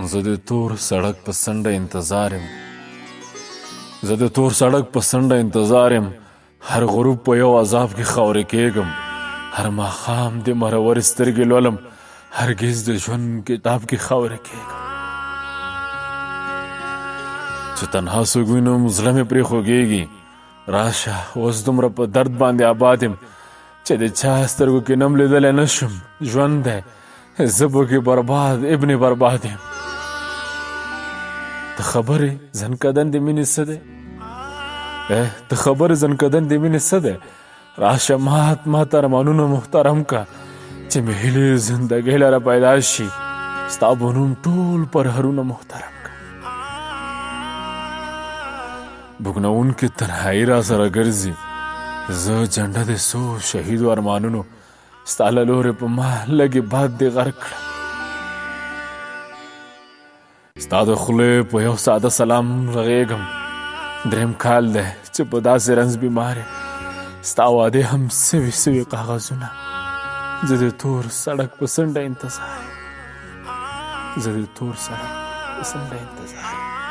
زه د تور سړک په څنډه انتظار یم زه د تور سړک په څنډه انتظار یم هر غروب په یو عذاب کې خاورې کېږم هر ماښام د مرور سترګې لولم هرګز د ژوند کتاب کې خاورې کېږم چې تنها څوک وینم زړه مې پرې خوږېږي راشه اوس دومره په درد باندې آباد یم چې د چا سترګو کې نم لیدلی نه شم ژوند دی زه پکې برباد ابن برباد یم ته خبرې زنکدن د مینې څه دی ته خبرې زنکدن د مینې څه دی راشه ماته ارمانونه محترم که چې مې هیلې زندګۍ لره پیدا شي ستا به نوم ټول پرهرونه محترم که بوږنوونکې تنهایي را سره ګرځي زه جنډه د څو شهیدو ارمانونو ستا له لورې په ما لږې باد دې غرق کړه ستا د خولې په یو ساده سلام رغېږم درېیم کال دی چې په داسې رنځ بیمار یم ستا وعدې هم سوي سوي کاغذونه زه د تور سړک په څنډه انتظار یم زه د تور سړک په څنډه انتظار یم